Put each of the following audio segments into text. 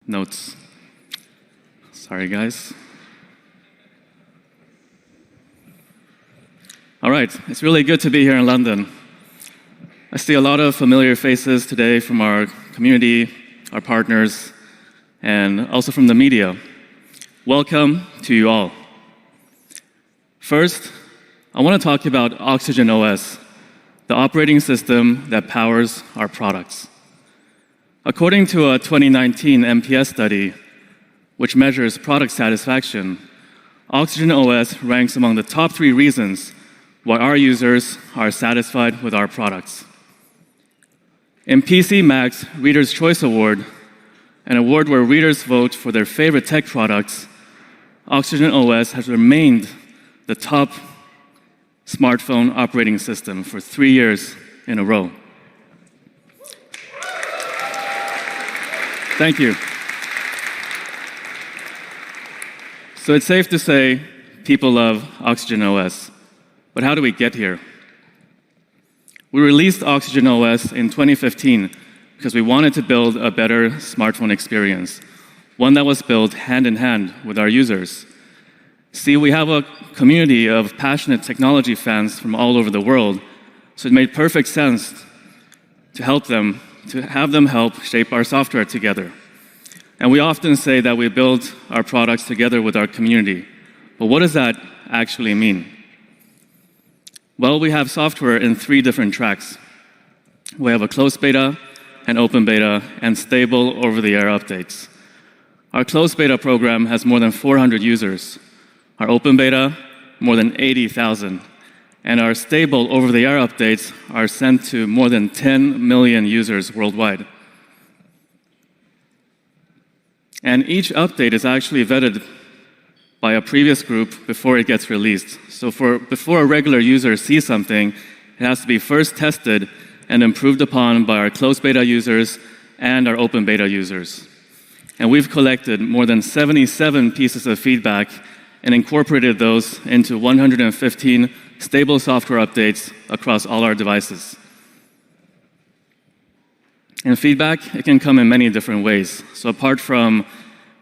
Notes. Sorry, guys. All right, it's really good to be here in London. I see a lot of familiar faces today from our community, our partners, and also from the media. Welcome to you all. First, I want to talk about Oxygen OS, the operating system that powers our products. According to a 2019 NPS study, which measures product satisfaction, Oxygen OS ranks among the top 3 reasons why our users are satisfied with our products. In PC Mag's Reader's Choice Award, an award where readers vote for their favorite tech products, Oxygen OS has remained the top smartphone operating system for 3 years in a row. Thank you. So it's safe to say people love Oxygen OS. But how do we get here? We released Oxygen OS in 2015 because we wanted to build a better smartphone experience, one that was built hand in hand with our users. See, we have a community of passionate technology fans from all over the world, so it made perfect sense to have them help shape our software together. And we often say that we build our products together with our community. But what does that actually mean? Well, we have software in 3 different tracks. We have a closed beta, an open beta, and stable over-the-air updates. Our closed beta program has more than 400 users. Our open beta, more than 80,000. And our stable over-the-air updates are sent to more than 10 million users worldwide. And each update is actually vetted by a previous group before it gets released. So before a regular user sees something, it has to be first tested and improved upon by our closed beta users and our open beta users. And we've collected more than 77 pieces of feedback and incorporated those into 115 stable software updates across all our devices. And feedback, it can come in many different ways. So apart from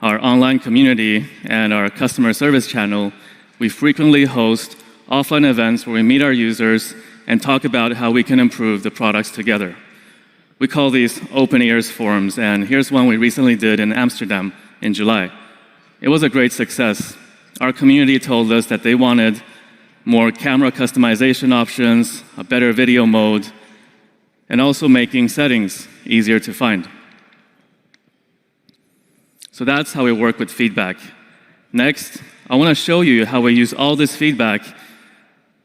our online community and our customer service channel, we frequently host offline events where we meet our users and talk about how we can improve the products together. We call these open ears forums, and here's one we recently did in Amsterdam in July. It was a great success. Our community told us that they wanted more camera customization options, a better video mode, and also making settings easier to find. So that's how we work with feedback. Next, I want to show you how we use all this feedback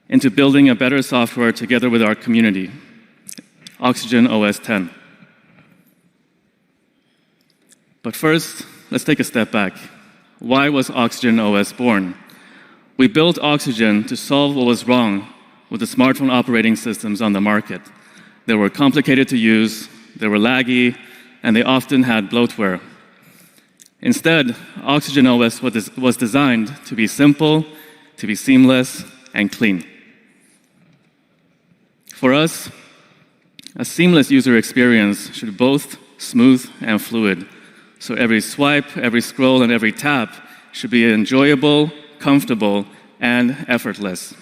into building a better software together with our community, Oxygen OS 10. But first, let's take a step back. Why was Oxygen OS born? We built Oxygen to solve what was wrong with the smartphone operating systems on the market. They were complicated to use, they were laggy, and they often had bloatware. Instead, Oxygen OS was designed to be simple, to be seamless, and clean. For us, a seamless user experience should be both smooth and fluid. So every swipe, every scroll, and every tap should be enjoyable, comfortable, and effortless.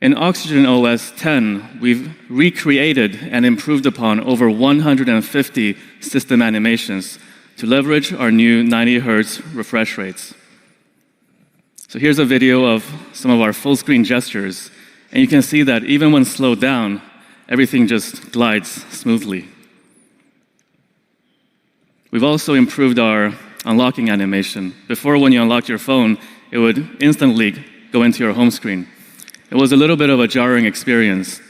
In Oxygen OS 10, we've recreated and improved upon over 150 system animations to leverage our new 90 Hz refresh rates. So here's a video of some of our full-screen gestures, and you can see that even when slowed down, everything just glides smoothly. We've also improved our unlocking animation. Before, when you unlocked your phone, it would instantly go into your home screen. It was a little bit of a jarring experience.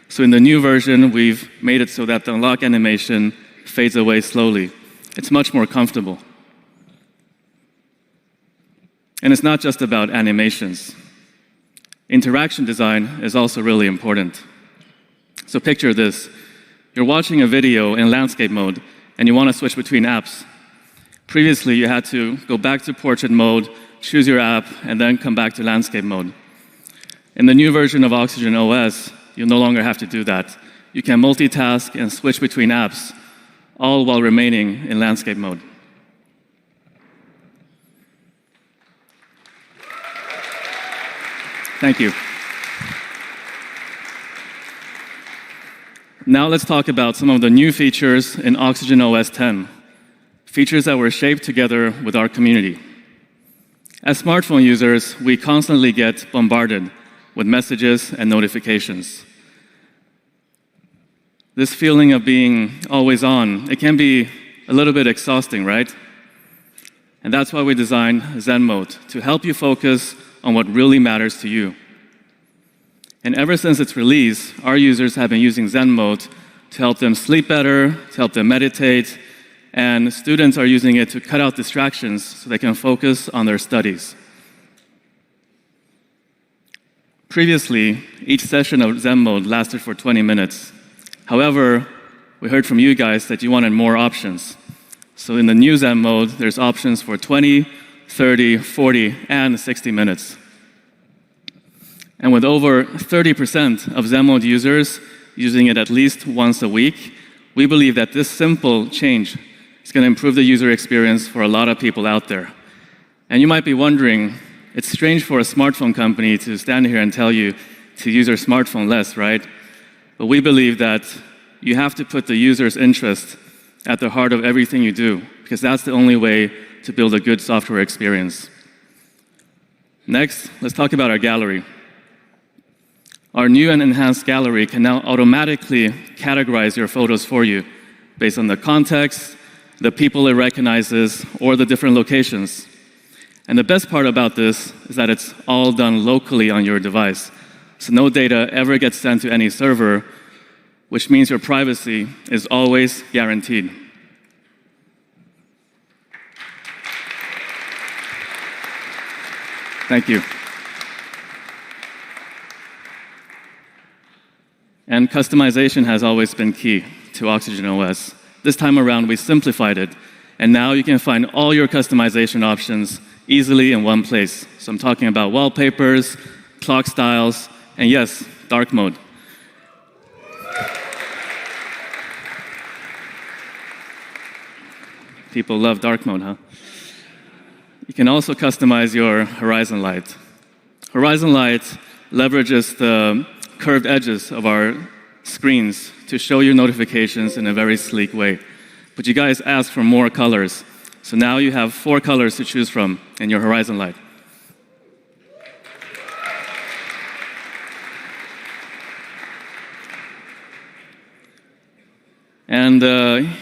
So in the new version, we've made it so that the unlock animation fades away slowly. It's much more comfortable. And it's not just about animations. Interaction design is also really important. So picture this. You're watching a video in landscape mode, and you want to switch between apps. Previously, you had to go back to portrait mode, choose your app, and then come back to landscape mode. In the new version of Oxygen OS, you'll no longer have to do that. You can multitask and switch between apps, all while remaining in landscape mode. Thank you. Now let's talk about some of the new features in Oxygen OS 10, features that were shaped together with our community. As smartphone users, we constantly get bombarded with messages and notifications. This feeling of being always on, it can be a little bit exhausting, right? And that's why we designed Zen Mode, to help you focus on what really matters to you. And ever since its release, our users have been using Zen Mode to help them sleep better, to help them meditate, and students are using it to cut out distractions so they can focus on their studies. Previously, each session of Zen Mode lasted for 20 minutes. However, we heard from you guys that you wanted more options. So in the new Zen Mode, there's options for 20, 30, 40, and 60 minutes. And with over 30% of Zen Mode users using it at least once a week, we believe that this simple change is going to improve the user experience for a lot of people out there. And you might be wondering, it's strange for a smartphone company to stand here and tell you to use your smartphone less, right? But we believe that you have to put the user's interest at the heart of everything you do, because that's the only way to build a good software experience. Next, let's talk about our gallery. Our new and enhanced gallery can now automatically categorize your photos for you based on the context, the people it recognizes, or the different locations. And the best part about this is that it's all done locally on your device. So no data ever gets sent to any server, which means your privacy is always guaranteed. Thank you. And customization has always been key to Oxygen OS. This time around, we simplified it, and now you can find all your customization options easily in one place. So I'm talking about wallpapers, clock styles, and yes, dark mode. People love dark mode, huh? You can also customize your horizon light. Horizon light leverages the curved edges of our screens to show you notifications in a very sleek way. But you guys asked for more colors, so now you have 4 colors to choose from in your horizon light. And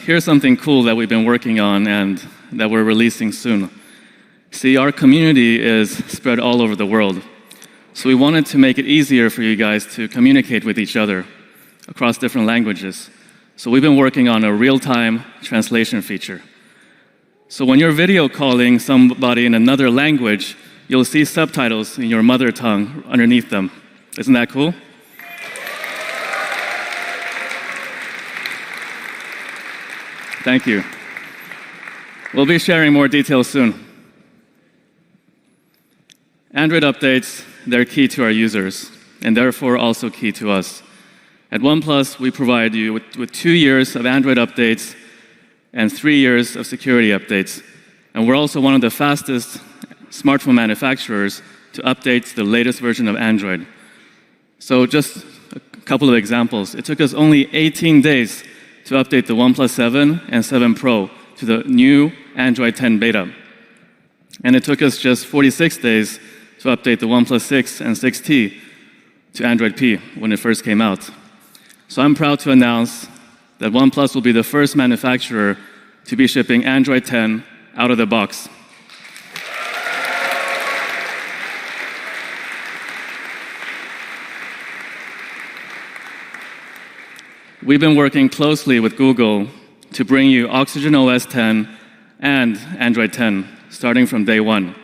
here's something cool that we've been working on and that we're releasing soon. See, our community is spread all over the world. So we wanted to make it easier for you guys to communicate with each other across different languages. So we've been working on a real-time translation feature. So when you're video calling somebody in another language, you'll see subtitles in your mother tongue underneath them. Isn't that cool? Thank you. We'll be sharing more details soon. Android updates, they're key to our users, and therefore also key to us. At OnePlus, we provide you with 2 years of Android updates and 3 years of security updates. And we're also one of the fastest smartphone manufacturers to update the latest version of Android. So just a couple of examples. It took us only 18 days to update the OnePlus 7 and 7 Pro to the new Android 10 beta. And it took us just 46 days to update the OnePlus 6 and 6T to Android P when it first came out. So I'm proud to announce that OnePlus will be the first manufacturer to be shipping Android 10 out of the box. We've been working closely with Google to bring you Oxygen OS 10 and Android 10, starting from day 1.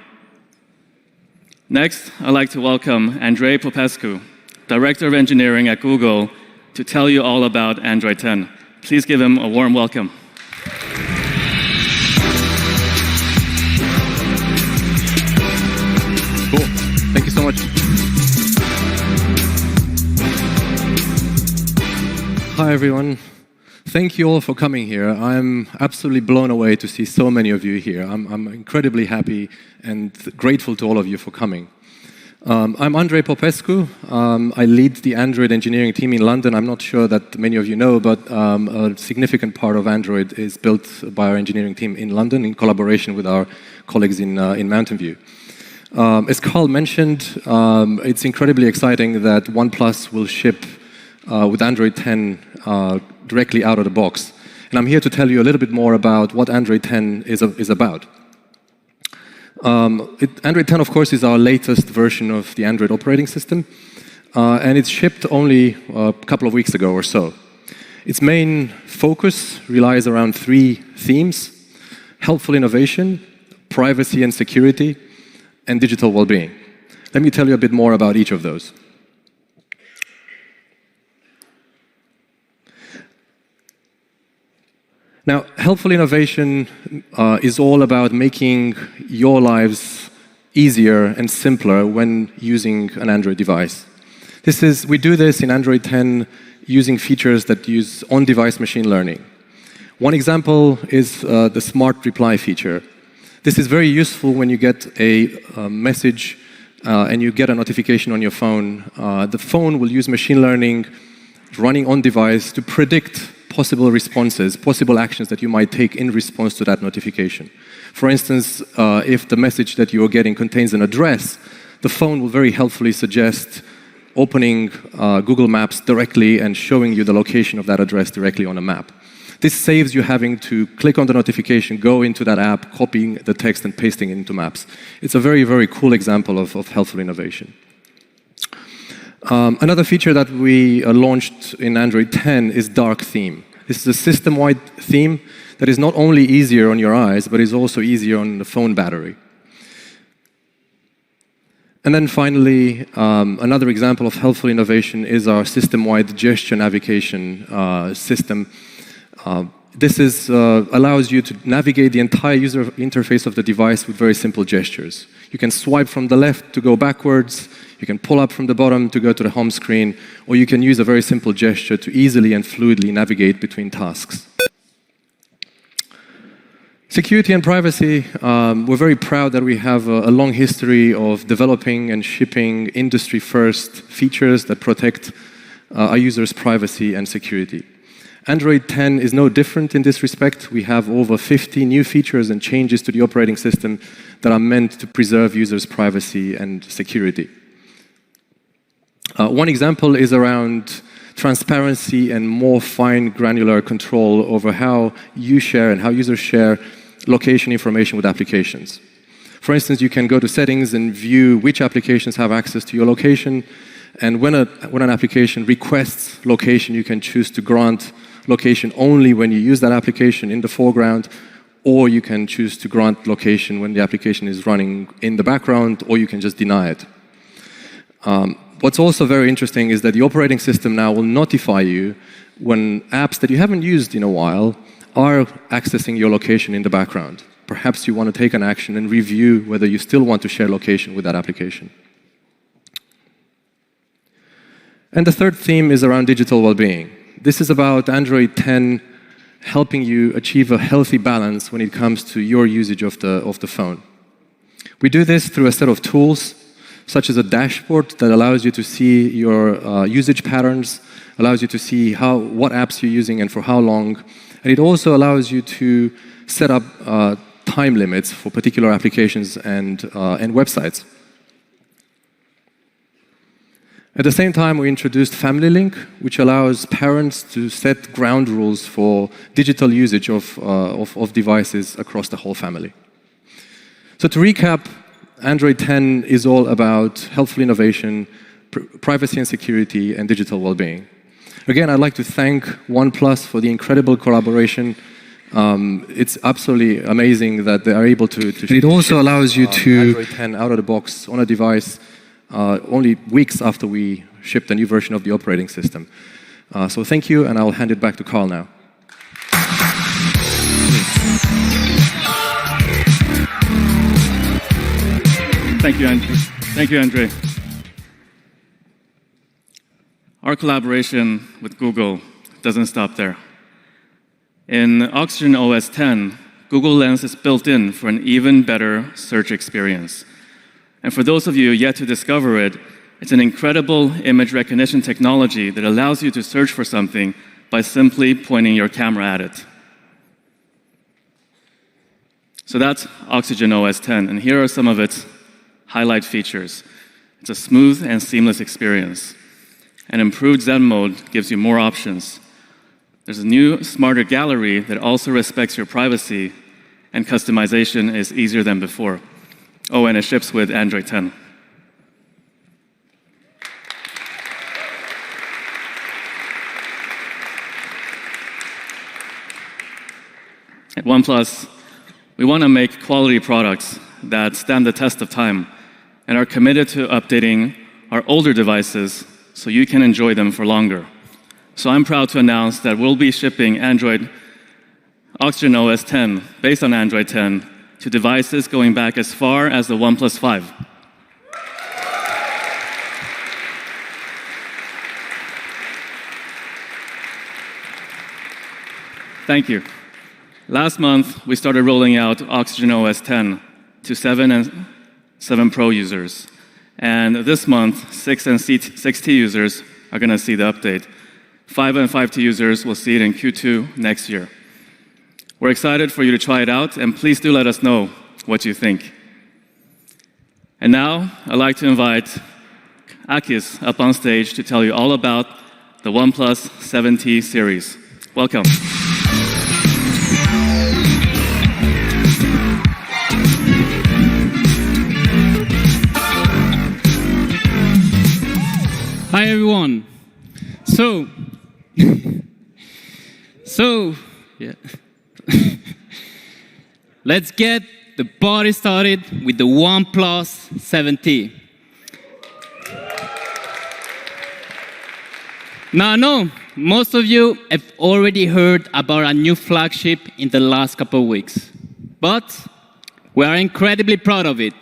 Next, I'd like to welcome Andrei Popescu, Director of Engineering at Google, to tell you all about Android 10. Please give him a warm welcome. Cool. Thank you so much. Hi, everyone. Thank you all for coming here. I'm absolutely blown away to see so many of you here. I'm incredibly happy and grateful to all of you for coming. I'm Andrei Popescu. I lead the Android engineering team in London. I'm not sure that many of you know, but a significant part of Android is built by our engineering team in London in collaboration with our colleagues in Mountain View. As Carl mentioned, it's incredibly exciting that OnePlus will ship with Android 10 directly out of the box. And I'm here to tell you a little bit more about what Android 10 is about. Android 10, of course, is our latest version of the Android operating system, and it's shipped only a couple of weeks ago or so. Its main focus relies around three themes: helpful innovation, privacy and security, and digital well-being. Let me tell you a bit more about each of those. Now, helpful innovation is all about making your lives easier and simpler when using an Android device. We do this in Android 10 using features that use on-device machine learning. One example is the smart reply feature. This is very useful when you get a message and you get a notification on your phone. The phone will use machine learning running on-device to predict possible responses, possible actions that you might take in response to that notification. For instance, if the message that you are getting contains an address, the phone will very helpfully suggest opening Google Maps directly and showing you the location of that address directly on a map. This saves you having to click on the notification, go into that app, copying the text and pasting it into Maps. It's a very, very cool example of helpful innovation. Another feature that we launched in Android 10 is Dark Theme. This is a system-wide theme that is not only easier on your eyes, but is also easier on the phone battery. And then finally, another example of helpful innovation is our system-wide gesture navigation system. This allows you to navigate the entire user interface of the device with very simple gestures. You can swipe from the left to go backwards, you can pull up from the bottom to go to the home screen, or you can use a very simple gesture to easily and fluidly navigate between tasks. Security and privacy, we're very proud that we have a long history of developing and shipping industry-first features that protect our users' privacy and security. Android 10 is no different in this respect. We have over 50 new features and changes to the operating system that are meant to preserve users' privacy and security. One example is around transparency and more fine granular control over how you share and how users share location information with applications. For instance, you can go to settings and view which applications have access to your location, and when an application requests location, you can choose to grant location only when you use that application in the foreground, or you can choose to grant location when the application is running in the background, or you can just deny it. What's also very interesting is that the operating system now will notify you when apps that you haven't used in a while are accessing your location in the background. Perhaps you want to take an action and review whether you still want to share location with that application. And the third theme is around digital well-being. This is about Android 10 helping you achieve a healthy balance when it comes to your usage of the phone. We do this through a set of tools, such as a dashboard that allows you to see your usage patterns, allows you to see what apps you're using and for how long. And it also allows you to set up time limits for particular applications and websites. At the same time, we introduced Family Link, which allows parents to set ground rules for digital usage of devices across the whole family. So to recap, Android 10 is all about helpful innovation, privacy and security, and digital well-being. Again, I'd like to thank OnePlus for the incredible collaboration. It's absolutely amazing that they are able to and it also allows you to Android 10 out of the box on a device only weeks after we shipped a new version of the operating system. So thank you, and I'll hand it back to Carl now. Thank you, Andre. Thank you, Andre. Our collaboration with Google doesn't stop there. In Oxygen OS 10, Google Lens is built in for an even better search experience. And for those of you yet to discover it, it's an incredible image recognition technology that allows you to search for something by simply pointing your camera at it. So that's Oxygen OS 10, and here are some of its highlight features. It's a smooth and seamless experience. An improved Zen mode gives you more options. There's a new, smarter gallery that also respects your privacy, and customization is easier than before. Oh, and it ships with Android 10. At OnePlus, we want to make quality products that stand the test of time and are committed to updating our older devices so you can enjoy them for longer. So I'm proud to announce that we'll be shipping Oxygen OS 10, based on Android 10, to devices going back as far as the OnePlus 5. Thank you. Last month, we started rolling out Oxygen OS 10 to 7 and 7 Pro users. And this month, 6 and 6T users are going to see the update. 5 and 5T users will see it in Q2 next year. We're excited for you to try it out, and please do let us know what you think. And now, I'd like to invite Akis up on stage to tell you all about the OnePlus 7T series. Welcome. Hi everyone. Yeah. Let's get the party started with the OnePlus 7T. Now I know most of you have already heard about our new flagship in the last couple of weeks, but we are incredibly proud of it.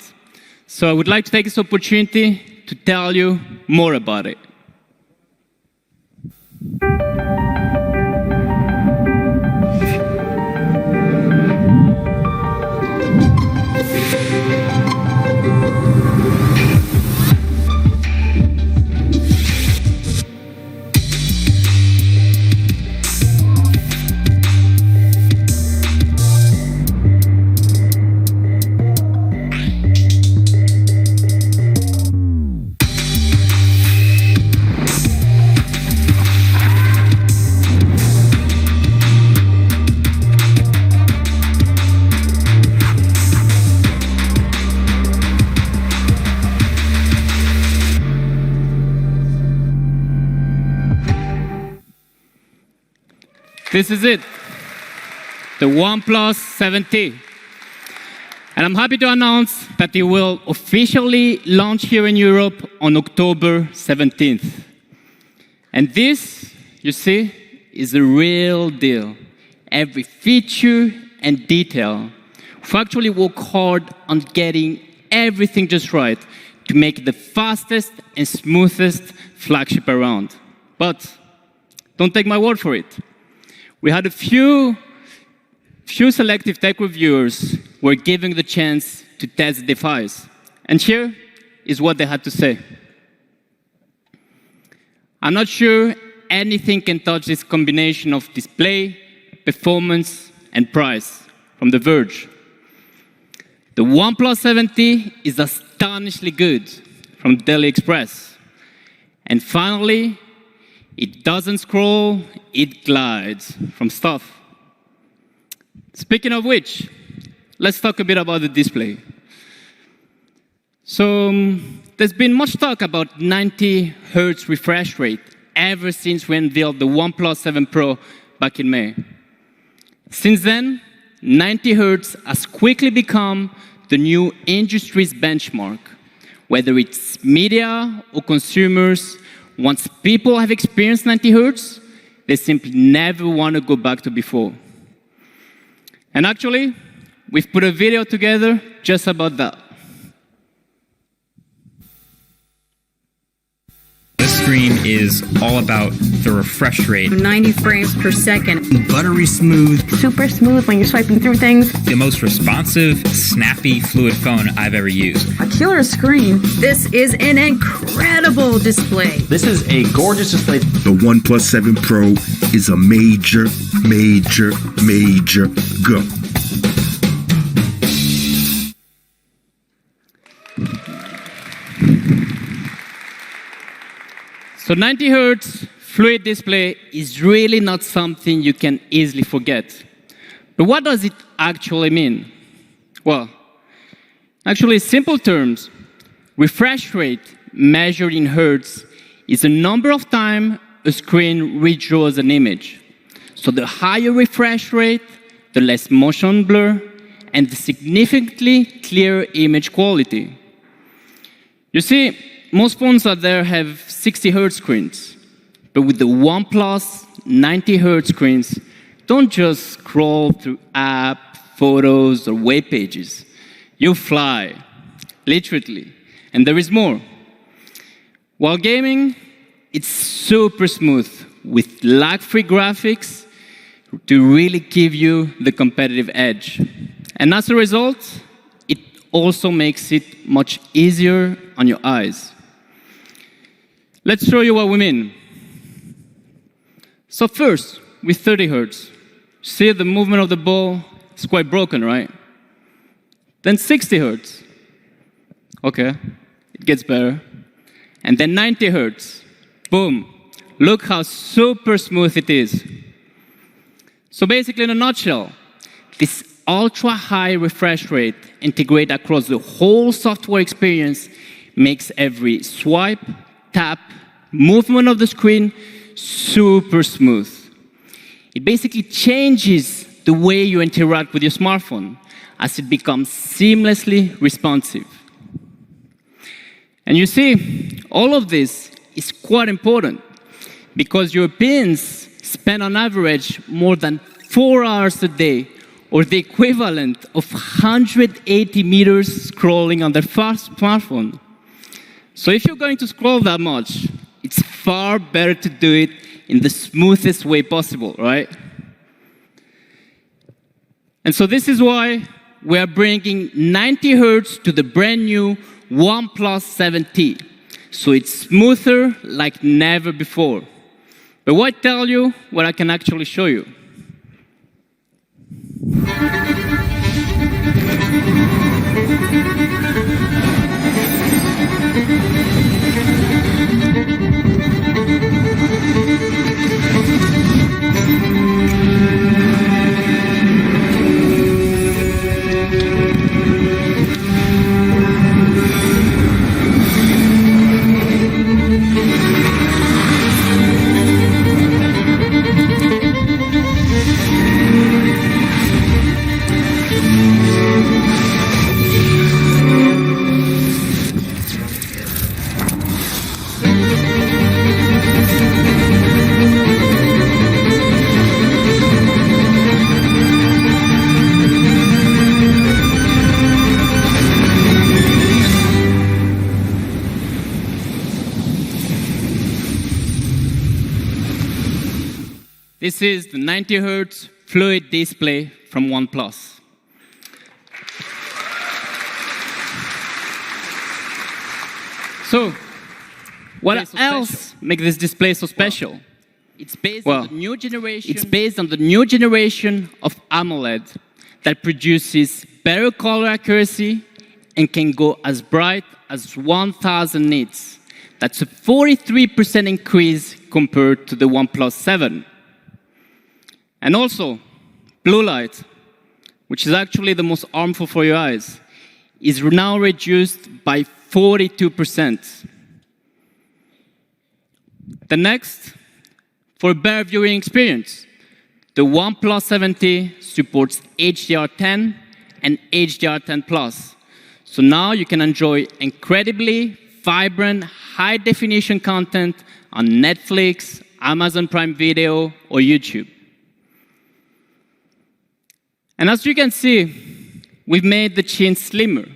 So I would like to take this opportunity to tell you more about it. This is it, the OnePlus 7T. And I'm happy to announce that it will officially launch here in Europe on October 17th. And this, you see, is the real deal. Every feature and detail. We've actually worked hard on getting everything just right to make it the fastest and smoothest flagship around. But don't take my word for it. We had a few selective tech reviewers who were given the chance to test the device. And here is what they had to say. I'm not sure anything can touch this combination of display, performance, and price from The Verge. The OnePlus 7T is astonishingly good from Daily Express. And finally, it doesn't scroll, it glides from Stuff. Speaking of which, let's talk a bit about the display. So, there's been much talk about 90 Hz refresh rate ever since we unveiled the OnePlus 7 Pro back in May. Since then, 90 Hz has quickly become the new industry's benchmark, whether it's media or consumers. Once people have experienced 90 Hz, they simply never want to go back to before. And actually, we've put a video together just about that. This screen is all about the refresh rate. 90 frames per second. Buttery smooth. Super smooth when you're swiping through things. The most responsive, snappy, fluid phone I've ever used. A killer screen. This is an incredible display. This is a gorgeous display. The OnePlus 7 Pro is a major go. So 90 Hertz fluid display is really not something you can easily forget. But what does it actually mean? Well, actually, in simple terms, refresh rate measured in hertz is the number of times a screen redraws an image. So the higher refresh rate, the less motion blur, and the significantly clearer image quality. You see, most phones out there have 60 Hz screens, but with the OnePlus 90 Hz screens, don't just scroll through app, photos, or web pages. You fly, literally. And there is more. While gaming, it's super smooth with lag-free graphics to really give you the competitive edge. And as a result, it also makes it much easier on your eyes. Let's show you what we mean. So first, with 30 Hz, see the movement of the ball is quite broken, right? Then 60 Hz. Okay, it gets better. And then 90 Hz. Boom. Look how super smooth it is. So basically, in a nutshell, this ultra-high refresh rate integrated across the whole software experience makes every swipe, tap, movement of the screen super smooth. It basically changes the way you interact with your smartphone as it becomes seamlessly responsive. And you see, all of this is quite important because Europeans spend on average more than 4 hours a day, or the equivalent of 180 meters scrolling on their smartphone. So if you're going to scroll that much, it's far better to do it in the smoothest way possible, right? And so this is why we are bringing 90 Hertz to the brand new OnePlus 7T. So it's smoother like never before. But why tell you what I can actually show you? This is the 90 Hertz fluid display from OnePlus. So, what else makes this display so special? It's based on the new generation. It's based on the new generation of AMOLED that produces better color accuracy and can go as bright as 1,000 nits. That's a 43% increase compared to the OnePlus 7. And also, blue light, which is actually the most harmful for your eyes, is now reduced by 42%. The next, for a better viewing experience, the OnePlus 7T supports HDR10 and HDR10+. So now you can enjoy incredibly vibrant, high-definition content on Netflix, Amazon Prime Video, or YouTube. And as you can see, we've made the chin slimmer,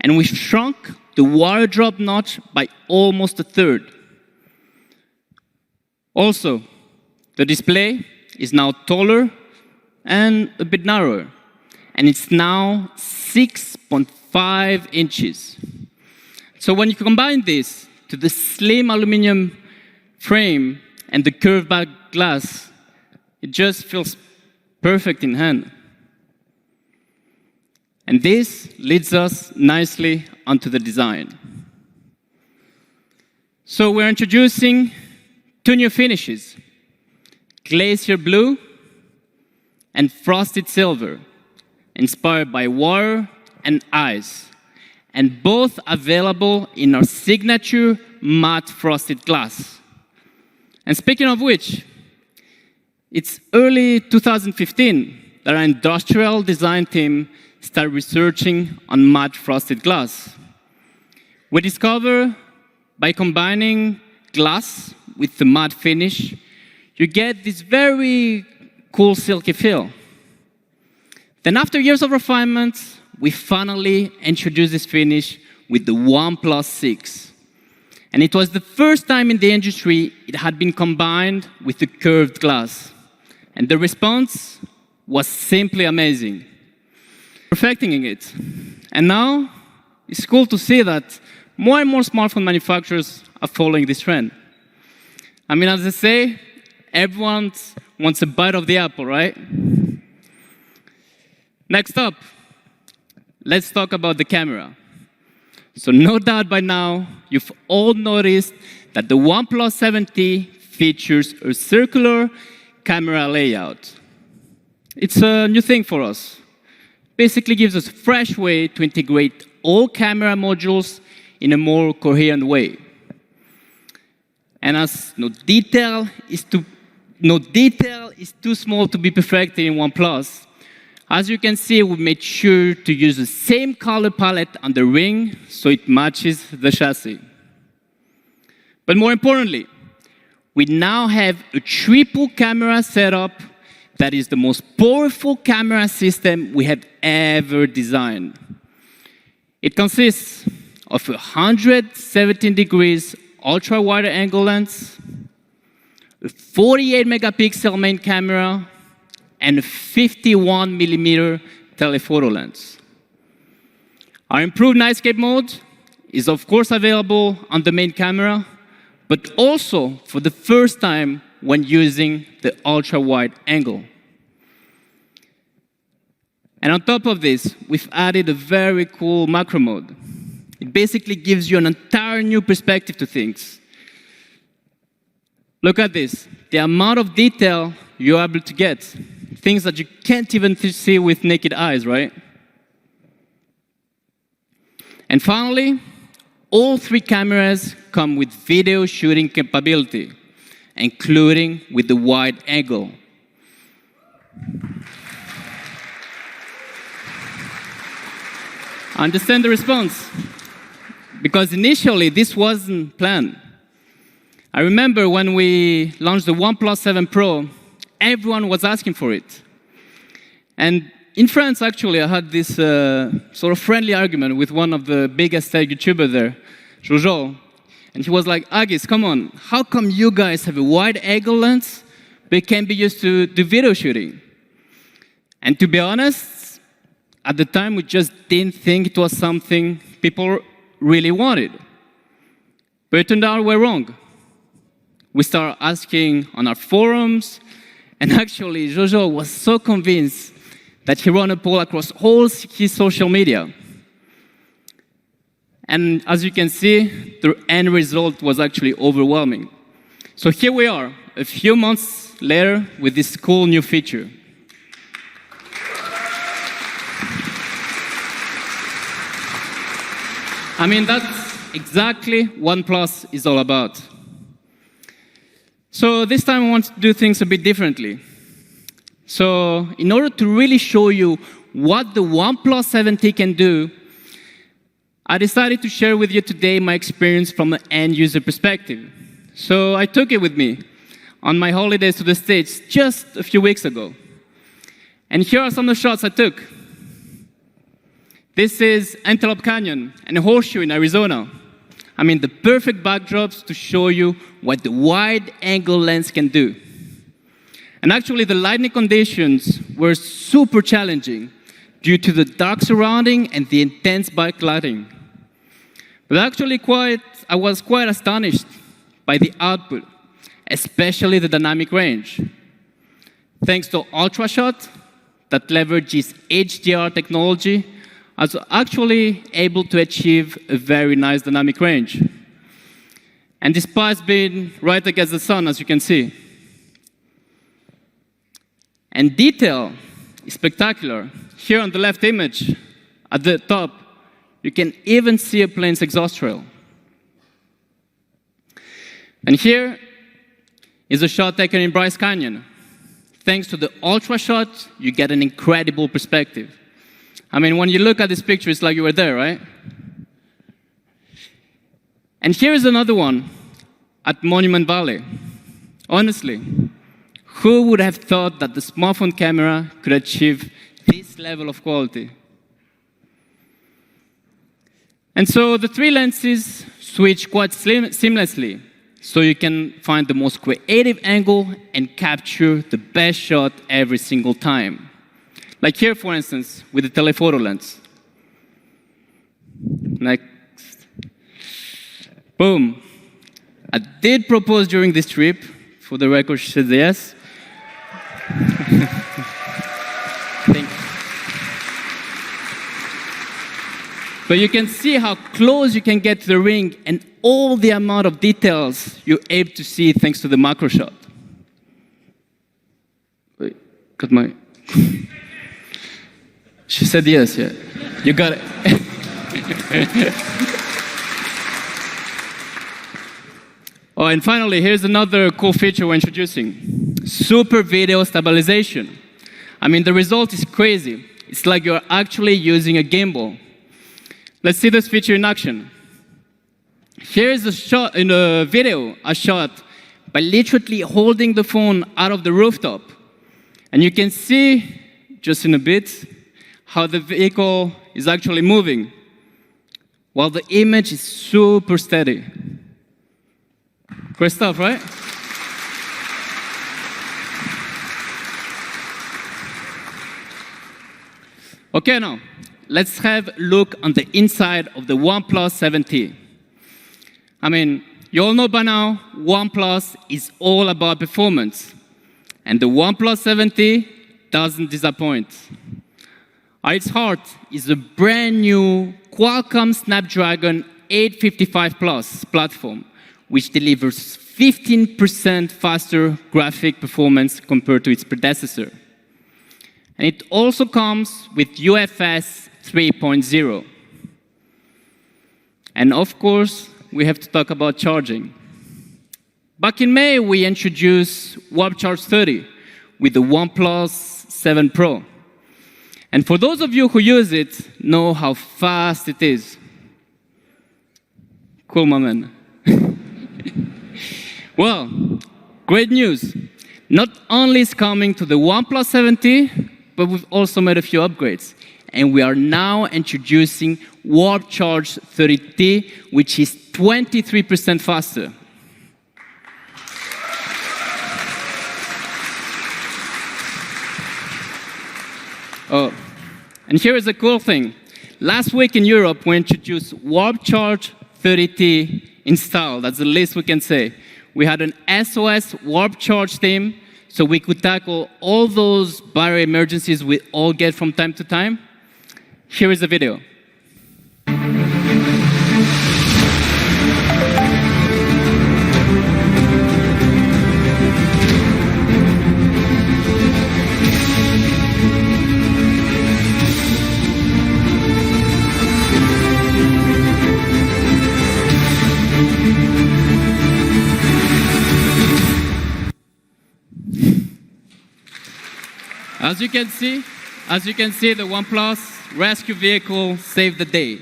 and we've shrunk the water drop notch by almost a third. Also, the display is now taller and a bit narrower, and it's now 6.5 inches. So when you combine this to the slim aluminum frame and the curved back glass, it just feels perfect in hand. And this leads us nicely onto the design. So we're introducing two new finishes, Glacier Blue and Frosted Silver, inspired by water and ice, and both available in our signature matte frosted glass. And speaking of which, it's early 2015 that our industrial design team started researching on matte frosted glass. We discovered by combining glass with the matte finish, you get this very cool silky feel. Then after years of refinement, we finally introduced this finish with the OnePlus 6. And it was the first time in the industry it had been combined with the curved glass. And the response was simply amazing. Perfecting it. And now, it's cool to see that more and more smartphone manufacturers are following this trend. I mean, as they say, everyone wants a bite of the apple, right? Next up, let's talk about the camera. So no doubt by now, you've all noticed that the OnePlus 7T features a circular camera layout. It's a new thing for us. Basically gives us a fresh way to integrate all camera modules in a more coherent way. And as no detail is too small to be perfected in OnePlus, as you can see, we made sure to use the same color palette on the ring so it matches the chassis. But more importantly, we now have a triple camera setup that is the most powerful camera system we have ever designed. It consists of a 117 degrees ultra-wide angle lens, a 48 megapixel main camera, and a 51 millimeter telephoto lens. Our improved nightscape mode is of course available on the main camera, but also for the first time when using the ultra-wide angle. And on top of this, we've added a very cool macro mode. It basically gives you an entire new perspective to things. Look at this, the amount of detail you're able to get. Things that you can't even see with naked eyes, right? And finally, all three cameras come with video shooting capability, including with the wide angle. I understand the response, because initially this wasn't planned. I remember when we launched the OnePlus 7 Pro, everyone was asking for it. And in France, actually, I had this sort of friendly argument with one of the biggest tech YouTubers there, Jojo. And he was like, Agis, come on, how come you guys have a wide angle lens, but it can be used to do video shooting? And to be honest, at the time, we just didn't think it was something people really wanted. But it turned out we're wrong. We started asking on our forums, and actually, Jojo was so convinced that he ran a poll across all his social media. And as you can see, the end result was actually overwhelming. So here we are, a few months later, with this cool new feature. I mean, that's exactly what OnePlus is all about. So this time I want to do things a bit differently. So in order to really show you what the OnePlus 7T can do, I decided to share with you today my experience from an end-user perspective. So I took it with me on my holidays to the States just a few weeks ago. And here are some of the shots I took. This is Antelope Canyon and a horseshoe in Arizona. I mean, the perfect backdrops to show you what the wide-angle lens can do. And actually, the lighting conditions were super challenging due to the dark surrounding and the intense backlighting. But actually, I was quite astonished by the output, especially the dynamic range. Thanks to UltraShot that leverages HDR technology, I was actually able to achieve a very nice dynamic range. And despite being right against the sun, as you can see. And detail is spectacular. Here on the left image, at the top, you can even see a plane's exhaust trail. And here is a shot taken in Bryce Canyon. Thanks to the UltraShot, you get an incredible perspective. I mean, when you look at this picture, it's like you were there, right? And here's another one at Monument Valley. Honestly, who would have thought that the smartphone camera could achieve this level of quality? And so the three lenses switch quite seamlessly, so you can find the most creative angle and capture the best shot every single time. Like here, for instance, with the telephoto lens. Next. Boom. I did propose during this trip. For the record, she said yes. Thank you. But you can see how close you can get to the ring and all the amount of details you're able to see thanks to the macro shot. Wait, got my... She said yes, yeah. You got it. Oh, and finally, here's another cool feature we're introducing. Super video stabilization. I mean, the result is crazy. It's like you're actually using a gimbal. Let's see this feature in action. Here's a shot in a video I shot by literally holding the phone out of the rooftop. And you can see, just in a bit, how the vehicle is actually moving, while the image is super steady. Great stuff, right? Okay, now, let's have a look on the inside of the OnePlus 7T. I mean, you all know by now, OnePlus is all about performance. And the OnePlus 7T doesn't disappoint. At its heart is a brand new Qualcomm Snapdragon 855 Plus platform, which delivers 15% faster graphic performance compared to its predecessor. And it also comes with UFS 3.0. And of course, we have to talk about charging. Back in May, we introduced Warp Charge 30 with the OnePlus 7 Pro. And for those of you who use it, know how fast it is. Cool, my man. Well, great news. Not only is coming to the OnePlus 7T, but we've also made a few upgrades. And we are now introducing Warp Charge 30T, which is 23% faster. Oh, and here is the cool thing. Last week in Europe, we introduced Warp Charge 30T in style. That's the least we can say. We had an SOS Warp Charge theme, so we could tackle all those battery emergencies we all get from time to time. Here is the video. As you can see, the OnePlus rescue vehicle saved the day.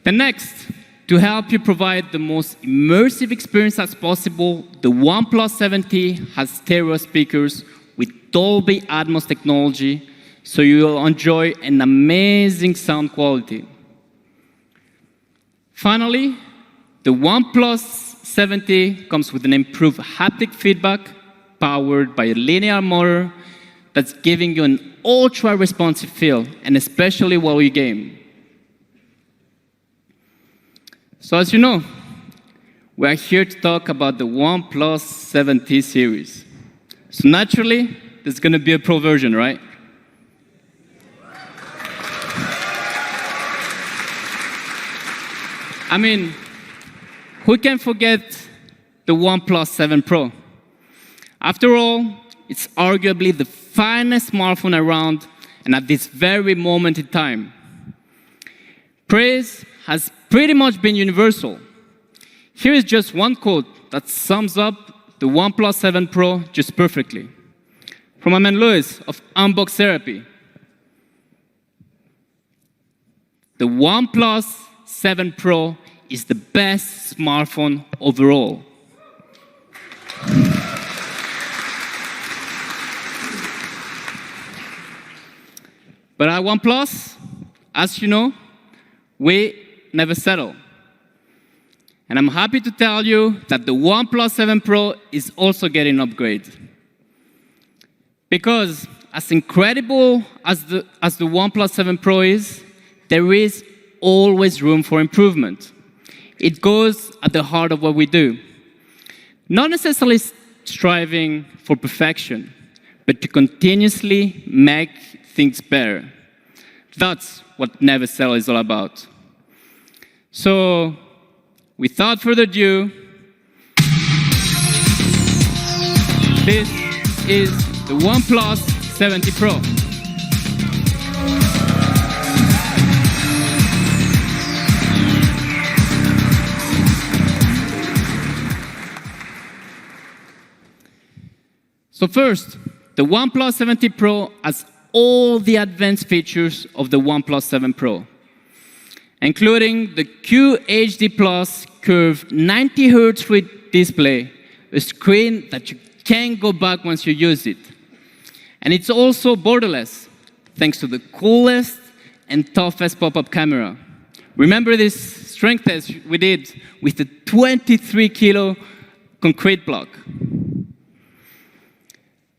The next, to help you provide the most immersive experience as possible, the OnePlus 7T has stereo speakers with Dolby Atmos technology, so you will enjoy an amazing sound quality. Finally, the OnePlus 7T comes with an improved haptic feedback powered by a linear motor that's giving you an ultra-responsive feel, and especially while you game. So as you know, we are here to talk about the OnePlus 7T series. So naturally, there's going to be a Pro version, right? I mean, who can forget the OnePlus 7 Pro? After all, it's arguably the finest smartphone around, and at this very moment in time. Praise has pretty much been universal. Here is just one quote that sums up the OnePlus 7 Pro just perfectly. From my man Lewis of Unbox Therapy. The OnePlus 7 Pro is the best smartphone overall. But at OnePlus, as you know, we never settle. And I'm happy to tell you that the OnePlus 7 Pro is also getting an upgrade. Because as incredible as the OnePlus 7 Pro is, there is always room for improvement. It goes at the heart of what we do. Not necessarily striving for perfection, but to continuously make things better. That's what Never Settle is all about. So, without further ado, this is the OnePlus 7T Pro. So first, the OnePlus 7T Pro has all the advanced features of the OnePlus 7 Pro, including the QHD Plus curved 90Hz display, a screen that you can't go back once you use it. And it's also borderless, thanks to the coolest and toughest pop-up camera. Remember this strength test we did with the 23-kilo concrete block.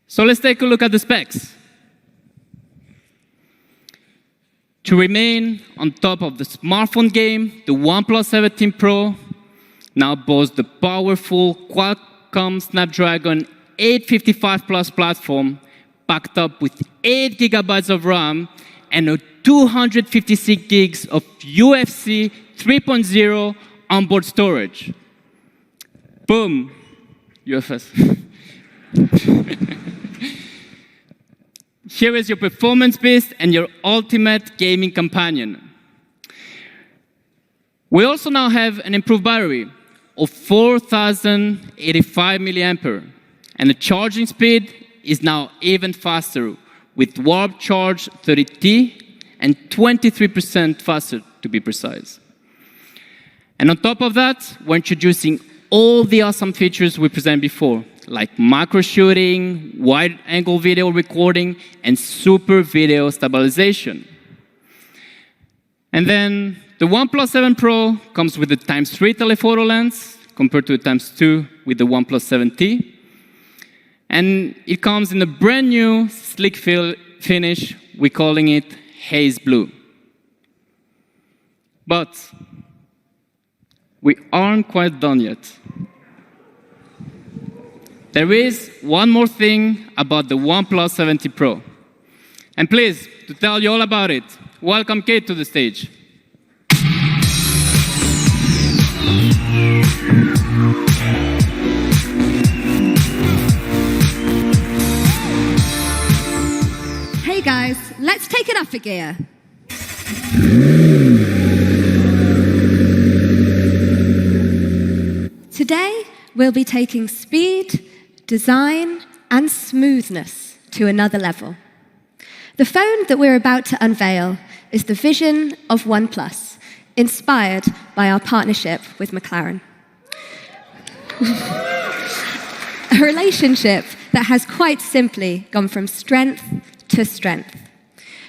So let's take a look at the specs. To remain on top of the smartphone game, the OnePlus 7 Pro now boasts the powerful Qualcomm Snapdragon 855 Plus platform, backed up with 8 GB of RAM and a 256 gigs of UFC 3.0 onboard storage. Boom, UFS. Here is your performance beast and your ultimate gaming companion. We also now have an improved battery of 4,085 mAh, and the charging speed is now even faster with Warp Charge 30T and 23% faster to be precise. And on top of that, we're introducing all the awesome features we presented before, like macro shooting, wide-angle video recording, and super video stabilization. And then the OnePlus 7 Pro comes with the x3 telephoto lens compared to the x2 with the OnePlus 7T. And it comes in a brand new sleek finish. We're calling it Haze Blue. But we aren't quite done yet. There is one more thing about the OnePlus 7T Pro. And please, to tell you all about it, welcome Kate to the stage. Hey guys, let's take it up a gear. Today, we'll be taking speed, design, and smoothness to another level. The phone that we're about to unveil is the vision of OnePlus, inspired by our partnership with McLaren. A relationship that has quite simply gone from strength to strength.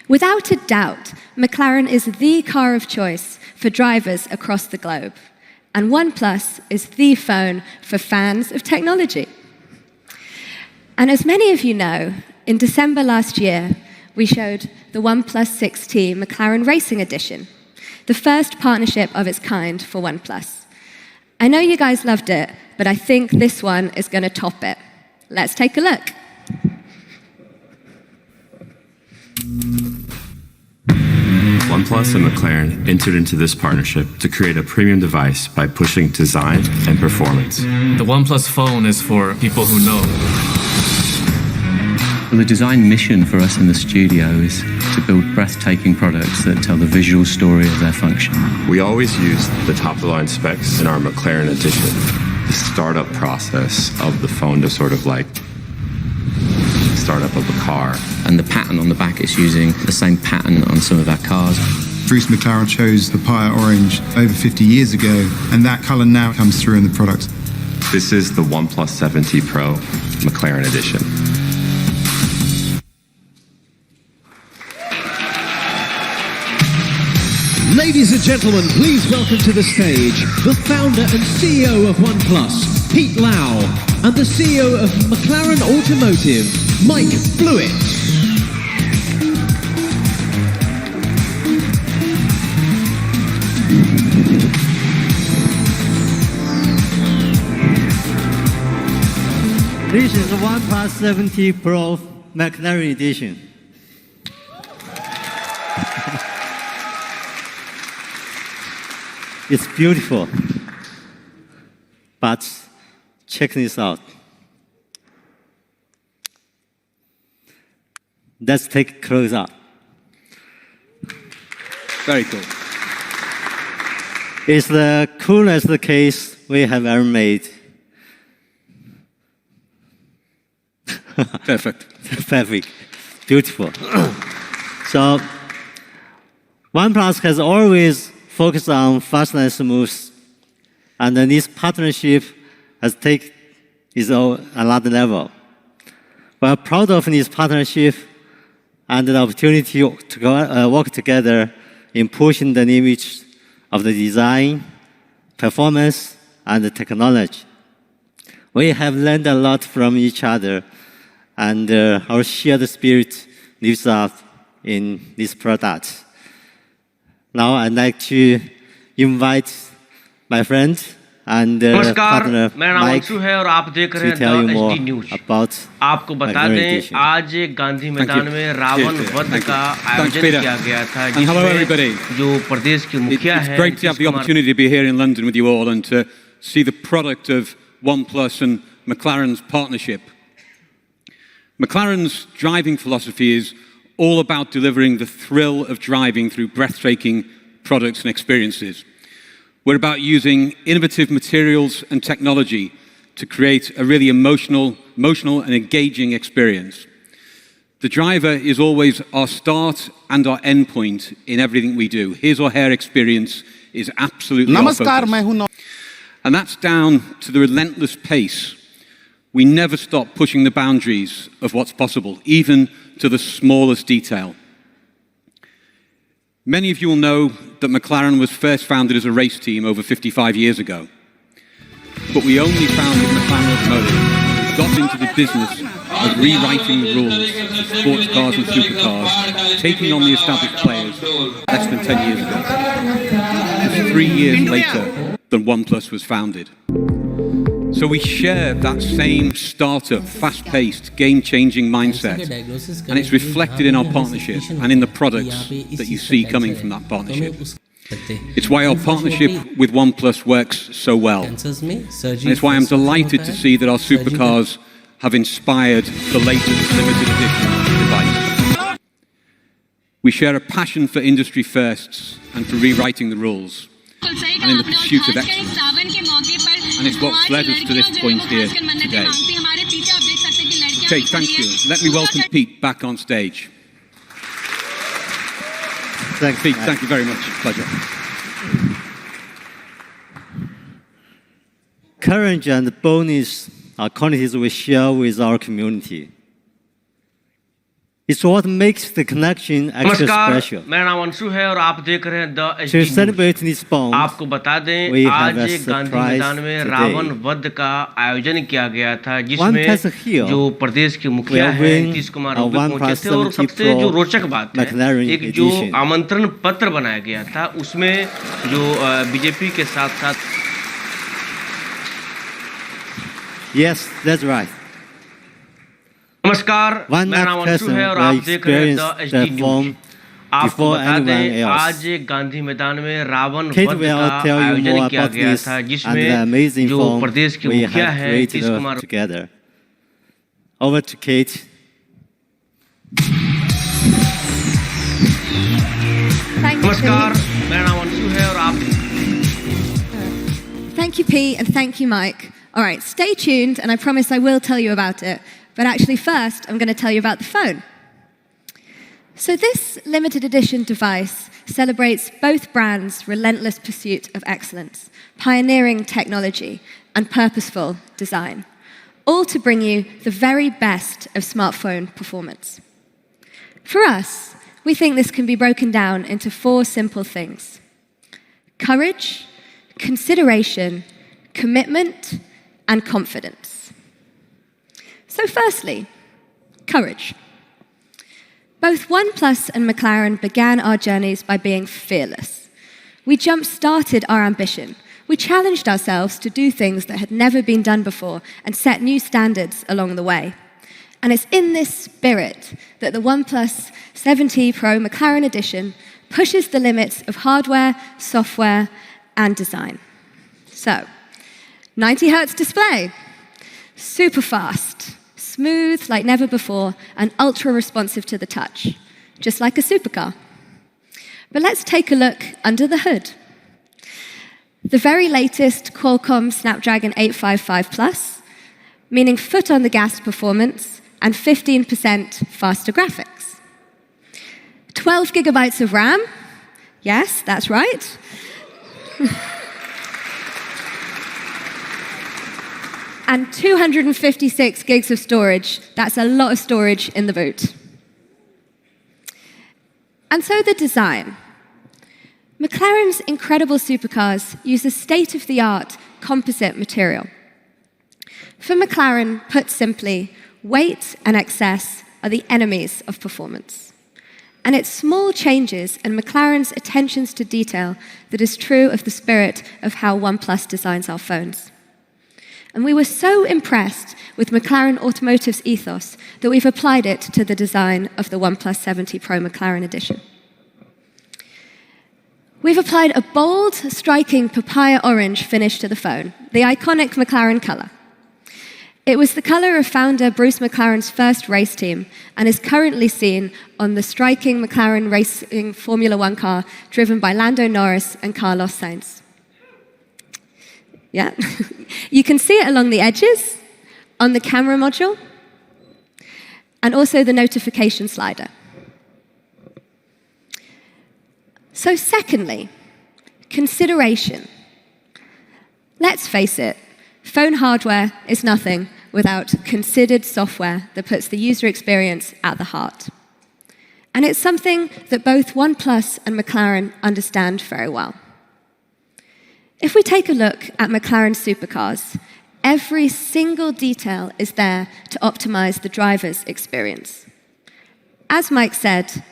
Without a doubt, McLaren is the car of choice for drivers across the globe. And OnePlus is the phone for fans of technology. And as many of you know, in December last year, we showed the OnePlus 6T McLaren Racing Edition, the first partnership of its kind for OnePlus. I know you guys loved it, but I think this one is going to top it. Let's take a look. OnePlus and McLaren entered into this partnership to create a premium device by pushing design and performance. The OnePlus phone is for people who know. Well, the design mission for us in the studio is to build breathtaking products that tell the visual story of their function. We always use the top-of-the-line specs in our McLaren edition. The startup process of the phone to sort of like startup of a car. And the pattern on the back is using the same pattern on some of our cars. Bruce McLaren chose the Paya Orange over 50 years ago, and that colour now comes through in the product. This is the OnePlus 7T Pro McLaren edition. Ladies and gentlemen, please welcome to the stage the founder and CEO of OnePlus, Pete Lau, and the CEO of McLaren Automotive, Mike Blewett. This is the OnePlus 7T Pro McLaren Edition. It's beautiful, but check this out. Let's take a close up. Very cool. It's the coolest case we have ever made. Perfect. Perfect. Beautiful. So, OnePlus has always focused on fast and smooth, and then this partnership has taken its own another level. We are proud of this partnership and the opportunity to work together in pushing the image of the design, performance, and the technology. We have learned a lot from each other, and our shared spirit lives up in this product. Now I'd like to invite my friend and partner Mike to tell you more about आपको बता दें आज गांधी मैदान में रावण वध का आयोजन किया गया था जिसमें जो प्रदेश के मुखिया हैं It's great to have the opportunity to be here in London with you all and to see the product of OnePlus and McLaren's partnership. McLaren's driving philosophy is all about delivering the thrill of driving through breathtaking products and experiences. We're about using innovative materials and technology to create a really emotional and engaging experience. The driver is always our start and our end point in everything we do. His or her experience is absolutely our focus. And that's down to the relentless pace. We never stop pushing the boundaries of what's possible, even to the smallest detail. Many of you will know that McLaren was first founded as a race team over 55 years ago. But we only founded McLaren Automotive and got into the business of rewriting the rules of sports cars and supercars, taking on the established players less than 10 years ago. Just 3 years later than OnePlus was founded. So we share that same startup, fast-paced, game-changing mindset, and it's reflected in our partnership and in the products that you see coming from that partnership. It's why our partnership with OnePlus works so well, and it's why I'm delighted to see that our supercars have inspired the latest limited edition device. We share a passion for industry firsts and for rewriting the rules, and in the pursuit of excellence. And it's what's led us to this point here today. Okay, thank you. Let me welcome Pete back on stage. Thanks, Pete, thank you very much. Pleasure. Courage and boldness are qualities we share with our community. It's what makes the connection extra नमस्कार, special. मेरा नाम अंशु है और आप देख रहे हैं the To HD celebrate this bond, आपको बता दें we आज have a गांधी surprise मैदान में today. रावण वध का आयोजन किया गया था One जिसमें person here जो प्रदेश के मुखिया will हैं win नीतीश कुमार a वो भी पहुंचे OnePlus थे और 70 सबसे Pro जो रोचक बात है McLaren एक जो edition. आमंत्रण पत्र बनाया गया था उसमें जो बीजेपी के साथ साथ Yes, that's right. नमस्कार One मेरा नाम अंशु person है और will आप देख रहे हैं the experience HD the form आपको before बता anyone दें else. आज गांधी मैदान में रावण Kate वध will का tell you आयोजन more किया about गया this था and the जिसमें amazing जो form प्रदेश के we मुखिया have हैं created Nitish Kumar together. Over to Kate. नमस्कार मेरा नाम अंशु है और आप Thank you, Pete, and thank you, Mike. All right, stay tuned, and I promise I will tell you about it. But actually, first, I'm going to tell you about the phone. So, this limited edition device celebrates both brands' relentless pursuit of excellence, pioneering technology, and purposeful design, all to bring you the very best of smartphone performance. For us, we think this can be broken down into 4 simple things: courage, consideration, commitment, and confidence. So firstly, courage. Both OnePlus and McLaren began our journeys by being fearless. We jump-started our ambition. We challenged ourselves to do things that had never been done before and set new standards along the way. And it's in this spirit that the OnePlus 70 Pro McLaren Edition pushes the limits of hardware, software, and design. So, 90 Hz display, super fast, smooth like never before, and ultra responsive to the touch, just like a supercar. But let's take a look under the hood. The very latest Qualcomm Snapdragon 855 Plus, meaning foot on the gas performance and 15% faster graphics. 12 gigabytes of RAM, yes, that's right. And 256 gigs of storage. That's a lot of storage in the boot. And so the design. McLaren's incredible supercars use a state-of-the-art composite material. For McLaren, put simply, weight and excess are the enemies of performance. And it's small changes and McLaren's attentions to detail that is true of the spirit of how OnePlus designs our phones. And we were so impressed with McLaren Automotive's ethos that we've applied it to the design of the OnePlus 70 Pro McLaren Edition. We've applied a bold, striking papaya orange finish to the phone, the iconic McLaren color. It was the color of founder Bruce McLaren's first race team and is currently seen on the striking McLaren racing Formula One car driven by Lando Norris and Carlos Sainz. Yeah, you can see it along the edges, on the camera module, and also the notification slider. So secondly, consideration. Let's face it, phone hardware is nothing without considered software that puts the user experience at the heart. And it's something that both OnePlus and McLaren understand very well. If we take a look at McLaren supercars, every single detail is there to optimize the driver's experience. As Mike said,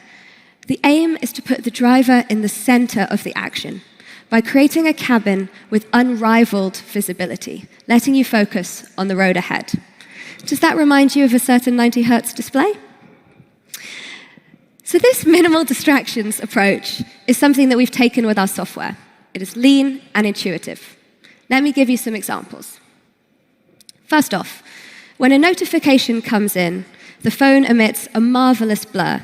the aim is to put the driver in the center of the action by creating a cabin with unrivaled visibility, letting you focus on the road ahead. Does that remind you of a certain 90 Hz display? So this minimal distractions approach is something that we've taken with our software. It is lean and intuitive. Let me give you some examples. First off, when a notification comes in, the phone emits a marvelous blur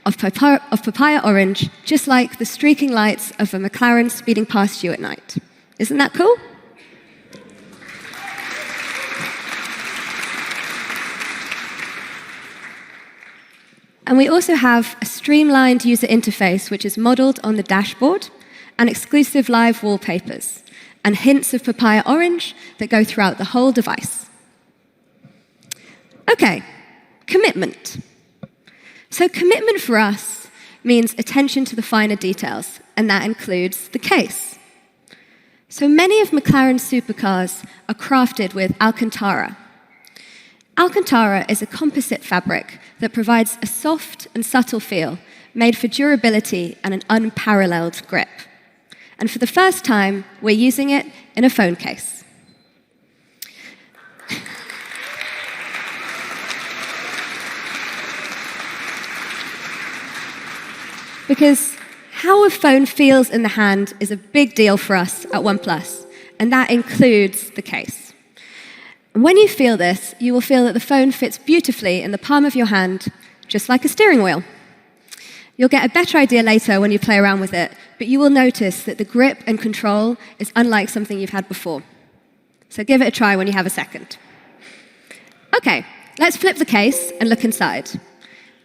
of papaya orange, just like the streaking lights of a McLaren speeding past you at night. Isn't that cool? And we also have a streamlined user interface, which is modeled on the dashboard, and exclusive live wallpapers, and hints of papaya orange that go throughout the whole device. Okay, commitment. So commitment for us means attention to the finer details, and that includes the case. So many of McLaren's supercars are crafted with Alcantara. Alcantara is a composite fabric that provides a soft and subtle feel made for durability and an unparalleled grip. And for the first time, we're using it in a phone case. Because how a phone feels in the hand is a big deal for us at OnePlus, and that includes the case. And when you feel this, you will feel that the phone fits beautifully in the palm of your hand, just like a steering wheel. You'll get a better idea later when you play around with it, but you will notice that the grip and control is unlike something you've had before. So give it a try when you have a second. Okay, let's flip the case and look inside.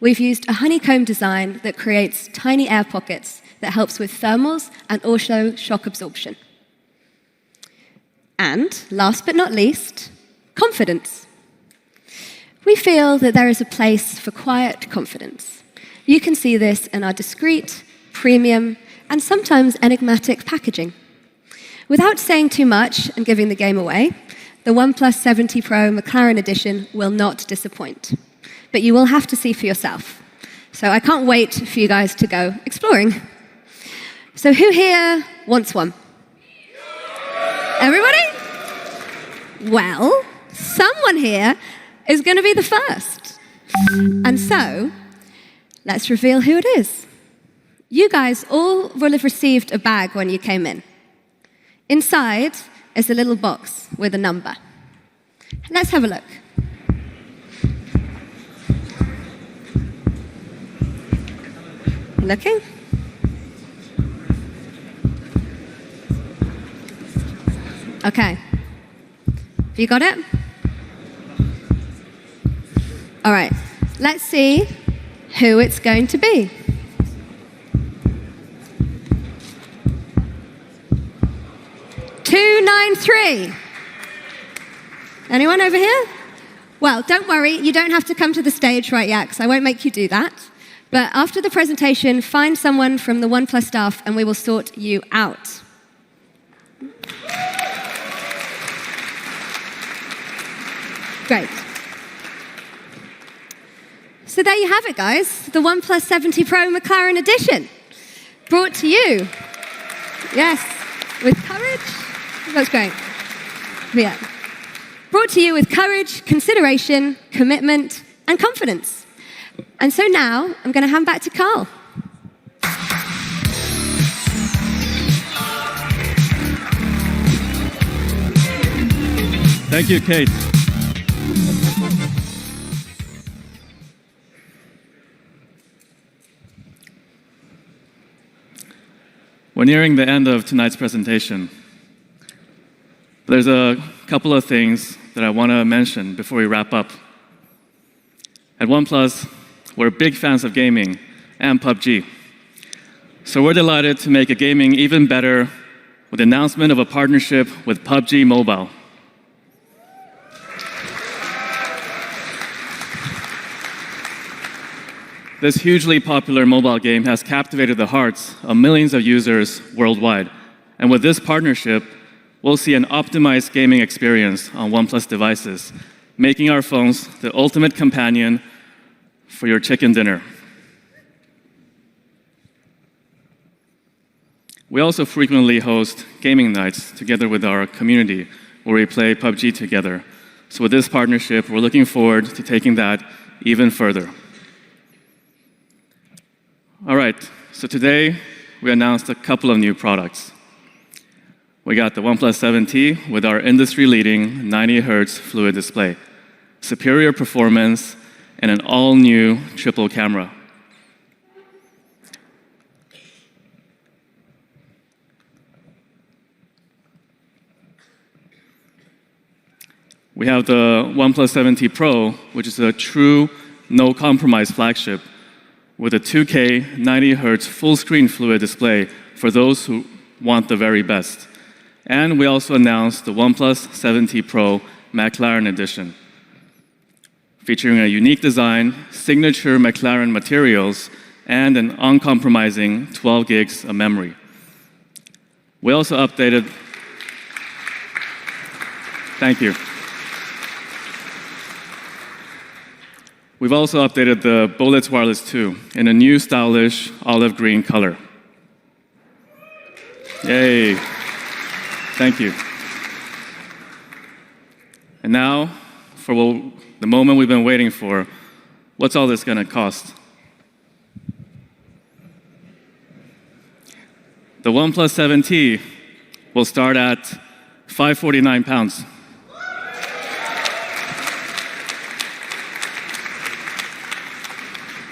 We've used a honeycomb design that creates tiny air pockets that helps with thermals and also shock absorption. And last but not least, confidence. We feel that there is a place for quiet confidence. You can see this in our discreet, premium, and sometimes enigmatic packaging. Without saying too much and giving the game away, the OnePlus 70 Pro McLaren Edition will not disappoint. But you will have to see for yourself. So I can't wait for you guys to go exploring. So who here wants one? Everybody? Well, someone here is going to be the first. And so, let's reveal who it is. You guys all will have received a bag when you came in. Inside is a little box with a number. Let's have a look. Looking? Okay. Have you got it? All right. Let's see who it's going to be. $293. Anyone over here? Well, don't worry. You don't have to come to the stage right yet, because I won't make you do that. But after the presentation, find someone from the OnePlus staff and we will sort you out. Great. So there you have it, guys. The OnePlus 70 Pro McLaren Edition. Brought to you. Yes, with courage. That's great. Yeah. Brought to you with courage, consideration, commitment, and confidence. And so now, I'm going to hand back to Carl. Thank you, Kate. We're nearing the end of tonight's presentation. There's a couple of things that I want to mention before we wrap up. At OnePlus, we're big fans of gaming and PUBG. So we're delighted to make gaming even better with the announcement of a partnership with PUBG Mobile. This hugely popular mobile game has captivated the hearts of millions of users worldwide. And with this partnership, we'll see an optimized gaming experience on OnePlus devices, making our phones the ultimate companion for your chicken dinner. We also frequently host gaming nights together with our community, where we play PUBG together. So with this partnership, we're looking forward to taking that even further. All right, so today we announced a couple of new products. We got the OnePlus 7T with our industry-leading 90 Hz fluid display, superior performance, and an all-new triple camera. We have the OnePlus 7T Pro, which is a true no-compromise flagship with a 2K 90 Hz full-screen fluid display for those who want the very best. And we also announced the OnePlus 7T Pro McLaren Edition. featuring a unique design, signature McLaren materials, and an uncompromising 12 gigs of memory. We also updated. Thank you. We've also updated the Bullets Wireless 2 in a new stylish olive green color. Yay. Thank you. And now, for the moment we've been waiting for, what's all this going to cost? The OnePlus 7T will start at £549.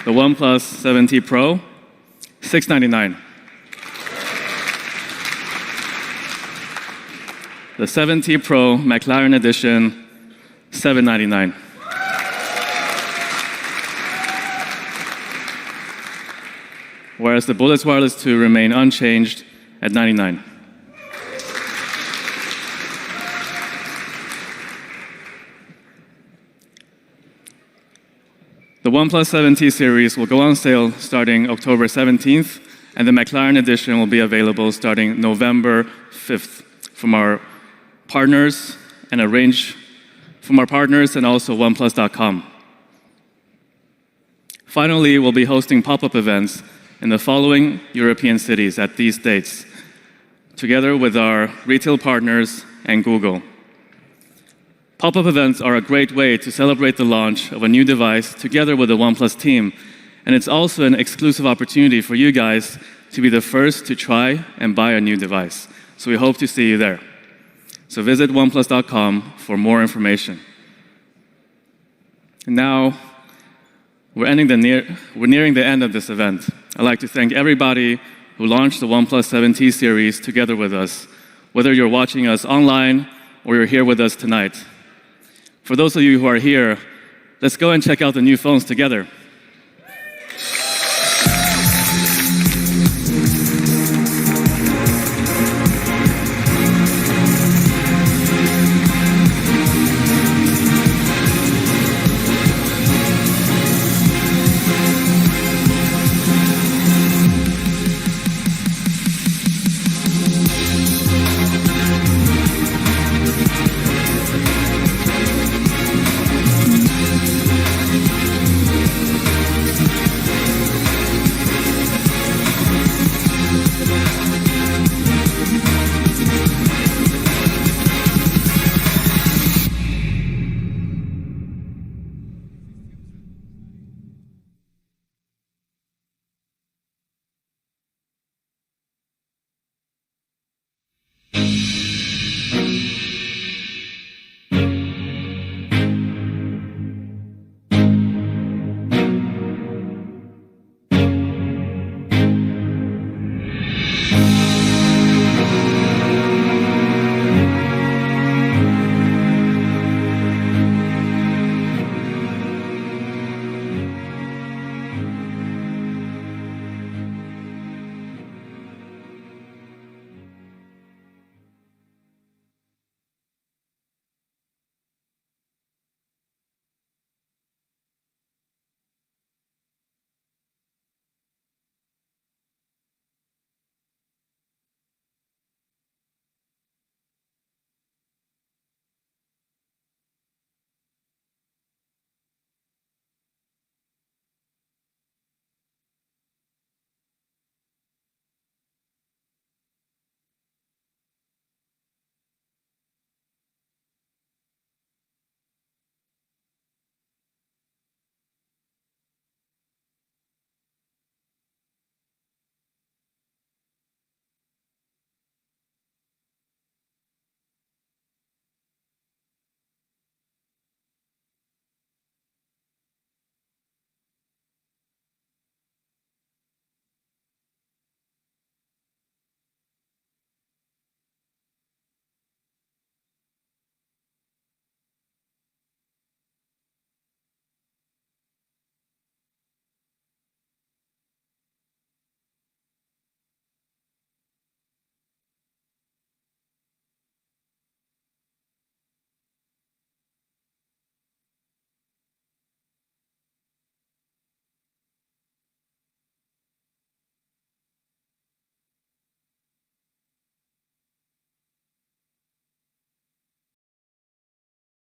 The OnePlus 7T Pro, $699. The 7T Pro McLaren Edition, $799. Whereas the Bullets Wireless 2 remain unchanged at $99. The OnePlus 7T series will go on sale starting October 17th, and the McLaren edition will be available starting November 5th from our partners and also OnePlus.com. Finally, we'll be hosting pop-up events in the following European cities at these dates, together with our retail partners and Google. Pop-up events are a great way to celebrate the launch of a new device together with the OnePlus team, and it's also an exclusive opportunity for you guys to be the first to try and buy a new device. So we hope to see you there. So visit OnePlus.com for more information. And now, we're nearing the end of this event. I'd like to thank everybody who launched the OnePlus 7T series together with us, whether you're watching us online or you're here with us tonight. For those of you who are here, let's go and check out the new phones together.